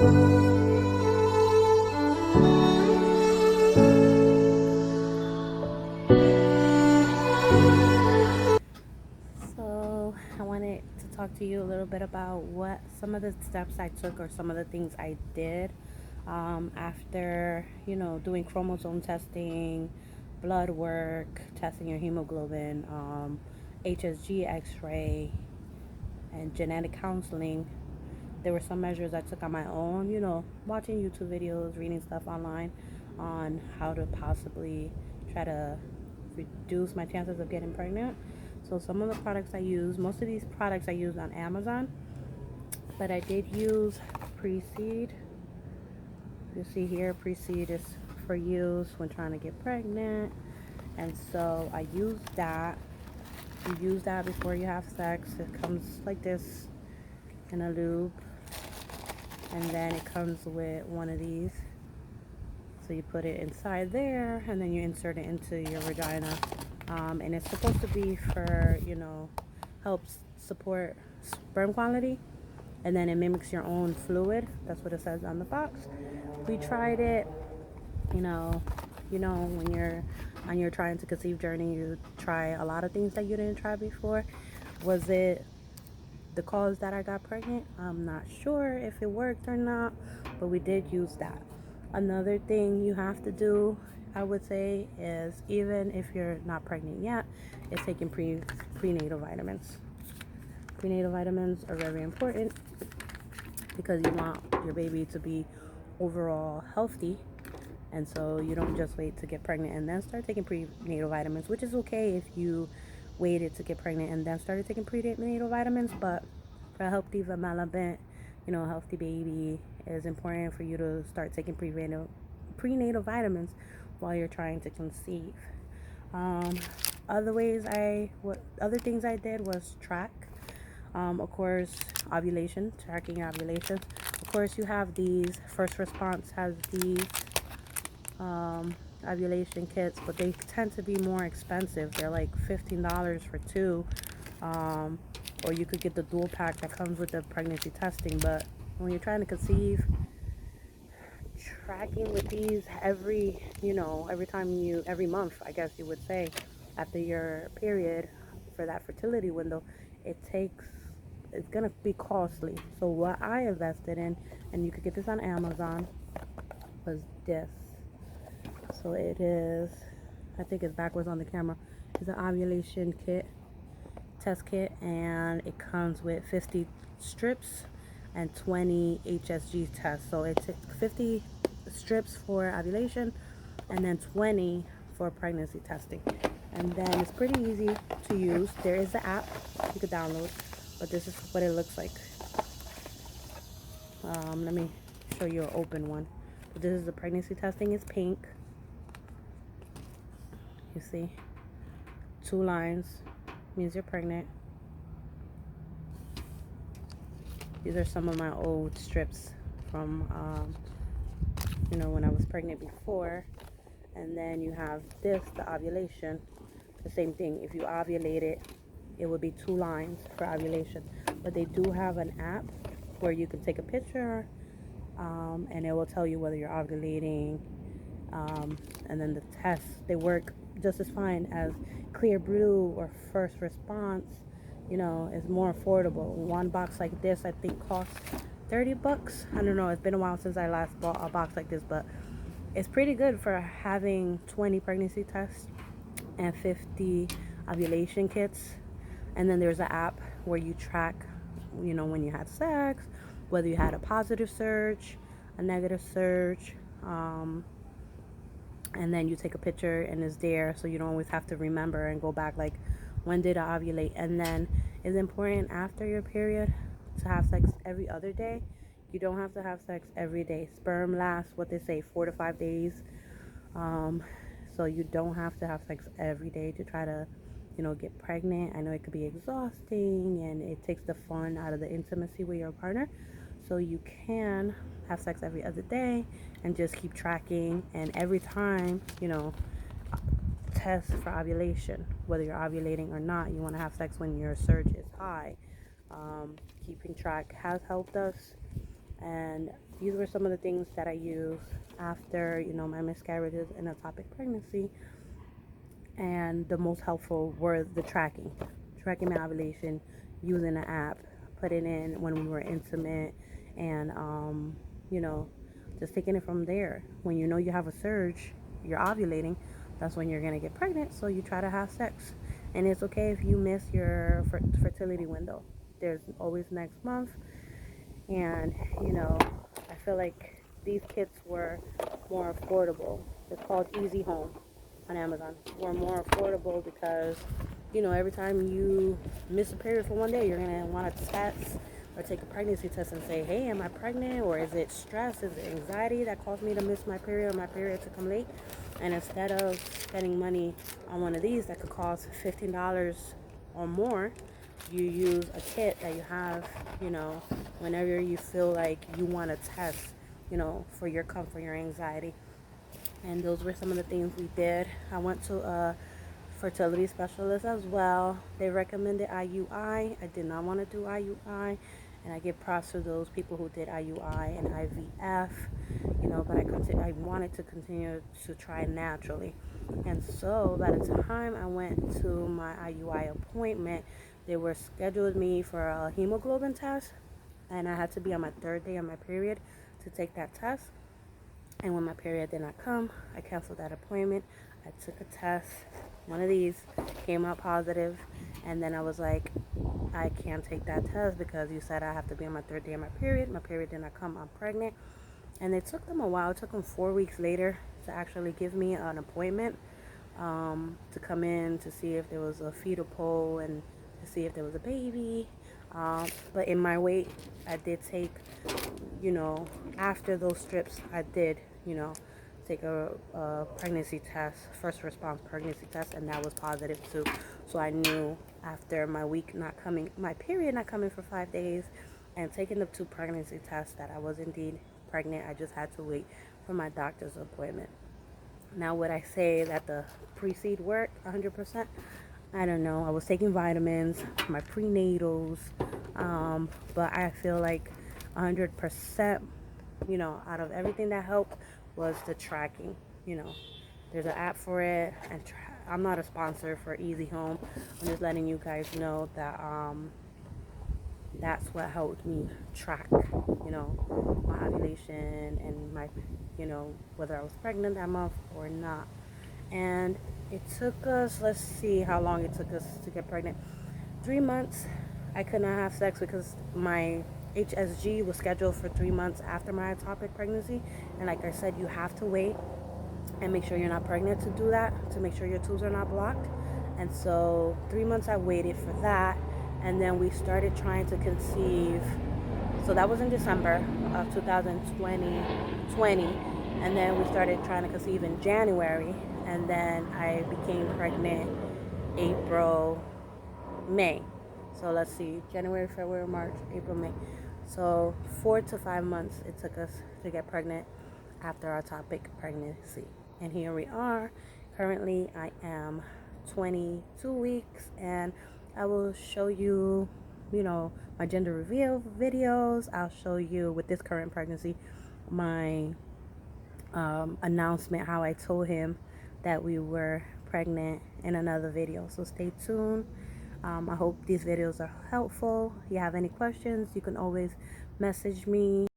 So, I wanted to talk to you a little bit about what some of the steps I took or some of the things I did after, doing chromosome testing, blood work, testing your hemoglobin, HSG x ray, and genetic counseling. There were some measures I took on my own, watching YouTube videos, reading stuff online on how to possibly try to reduce my chances of getting pregnant. So some of the products I use, most of these products I use on Amazon, but I did use Pre-Seed. You see here, Pre-Seed is for use when trying to get pregnant. And so I use that. You use that before you have sex. It comes like this in a lube. And then it comes with one of these. So you put it inside there and then you insert it into your vagina. And it's supposed to be for, helps support sperm quality. And then it mimics your own fluid. That's what it says on the box. We tried it, when you're on your trying to conceive journey, you try a lot of things that you didn't try before. Was it the cause that I got pregnant? I'm not sure if it worked or not, but we did use that. Another thing you have to do, I would say, is even if you're not pregnant yet, is taking prenatal vitamins. Prenatal vitamins are very important because you want your baby to be overall healthy, and so you don't just wait to get pregnant and then start taking prenatal vitamins, which is okay if you waited to get pregnant and then started taking prenatal vitamins. But for a healthy development, a healthy baby, it is important for you to start taking prenatal vitamins while you're trying to conceive. Um, other things I did was track. Of course, tracking ovulation. Of course, you have these. First Response has these ovulation kits, but they tend to be more expensive. They're like $15 for two, or you could get the dual pack that comes with the pregnancy testing. But when you're trying to conceive, tracking with these every month, I guess you would say, after your period for that fertility window, it's gonna be costly. So what I invested in, and you could get this on Amazon, was this. So it is, I think it's backwards on the camera. It's an ovulation kit, test kit, and it comes with 50 strips and 20 HSG tests. So it took 50 strips for ovulation and then 20 for pregnancy testing. And then it's pretty easy to use. There is an app you could download, but this is what it looks like. Let me show you an open one. But this is the pregnancy testing. It's pink. You see, 2 lines means you're pregnant. These are some of my old strips from when I was pregnant before. And then you have this, the ovulation. The same thing. If you ovulate it, it would be 2 lines for ovulation. But they do have an app where you can take a picture, and it will tell you whether you're ovulating. And then the tests, they work just as fine as Clear Blue or First Response. It's more affordable. One box like this, I think, costs $30. I don't know. It's been a while since I last bought a box like this, but it's pretty good for having 20 pregnancy tests and 50 ovulation kits. And then there's an app where you track, when you had sex, whether you had a positive surge, a negative surge, and then you take a picture and it's there, so you don't always have to remember and go back like, when did I ovulate? And then it's important after your period to have sex every other day. You don't have to have sex every day. Sperm lasts, what they say, 4 to 5 days. So you don't have to have sex every day to try to, get pregnant. I know it could be exhausting and it takes the fun out of the intimacy with your partner. So you can have sex every other day and just keep tracking. And every time, test for ovulation, whether you're ovulating or not. You want to have sex when your surge is high. Keeping track has helped us, and these were some of the things that I used after, my miscarriages and ectopic pregnancy. And the most helpful were the tracking my ovulation using the app, put it in when we were intimate, and you know, just taking it from there. When you know you have a surge, you're ovulating, that's when you're gonna get pregnant. So you try to have sex, and it's okay if you miss your fertility window. There's always next month, and I feel like these kits were more affordable. It's called Easy Home on Amazon. Were more affordable because every time you miss a period for one day, you're gonna want to test or take a pregnancy test and say, hey, am I pregnant, or is it stress, is it anxiety that caused me to miss my period or my period to come late? And instead of spending money on one of these that could cost $15 or more, you use a kit that you have, whenever you feel like you want to test, for your comfort, your anxiety. And those were some of the things we did. I went to a fertility specialist as well. They recommended IUI. I did not want to do IUI, and I give props to those people who did IUI and IVF, but I wanted to continue to try naturally. And so by the time I went to my IUI appointment, they were scheduled me for a hemoglobin test, and I had to be on my third day of my period to take that test. And when my period did not come, I canceled that appointment. I took a test. One of these came out positive, and then I was like, I can't take that test because you said I have to be on my third day of my period. My period did not come. I'm pregnant. And it took them a while. It took them 4 weeks later to actually give me an appointment to come in to see if there was a fetal poll and to see if there was a baby. But in my wait, I did take, after those strips, I did, take a pregnancy test, first response pregnancy test, and that was positive too. So I knew after my week not coming, my period not coming for 5 days, and taking the 2 pregnancy tests that I was indeed pregnant. I just had to wait for my doctor's appointment. Now, would I say that the pre-seed worked 100%? I don't know. I was taking vitamins, my prenatals, but I feel like 100%, out of everything that helped was the tracking. There's an app for it, and I'm not a sponsor for Easy Home. I'm just letting you guys know that that's what helped me track, my ovulation and my, whether I was pregnant that month or not. And it took us, let's see how long it took us to get pregnant. 3 months. I could not have sex because my HSG was scheduled for 3 months after my ectopic pregnancy. And like I said, you have to wait and make sure you're not pregnant to do that, to make sure your tubes are not blocked. And so 3 months I waited for that. And then we started trying to conceive. So that was in December of 2020. And then we started trying to conceive in January. And then I became pregnant April, May. So let's see, January, February, March, April, May. So 4 to 5 months it took us to get pregnant after our ectopic pregnancy. And here we are. Currently I am 22 weeks, and I will show you, my gender reveal videos. I'll show you with this current pregnancy my announcement, how I told him that we were pregnant, in another video. So stay tuned. I hope these videos are helpful. If you have any questions, you can always message me.